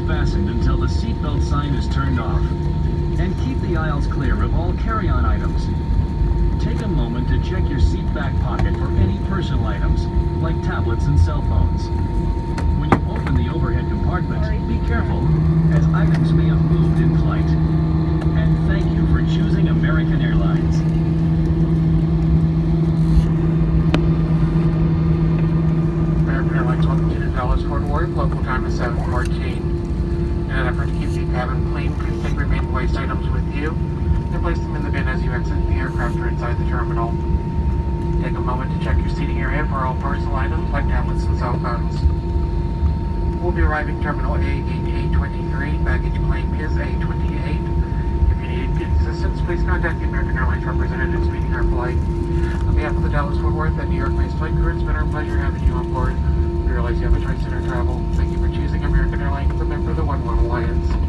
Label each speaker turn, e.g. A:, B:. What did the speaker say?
A: fastened until the seatbelt sign is turned off. And keep the aisles clear of all carry-on items. Take a moment to check your seat back pocket for any personal items, like tablets and cell phones. When you open the overhead compartment, be careful, as items may have moved in flight. And thank you for choosing American Airlines.
B: American Airlines, welcome to Dallas-Fort Worth. Local time is 7:14. In an effort to keep the cabin clean, please take remaining waste items with you and place them in the bin as you exit the aircraft or inside the terminal. Take a moment to check your seating area for all personal items like tablets and cell phones. We'll be arriving Terminal A, Gate A23. Baggage claim is A28. If you need assistance, please contact the American Airlines representatives leading our flight. On behalf of the Dallas-Fort Worth and New York-based flight crew, it's been our pleasure having you on board. We realize you have a choice in our travel. Thank you for choosing American Airlines, a member of the One World Alliance.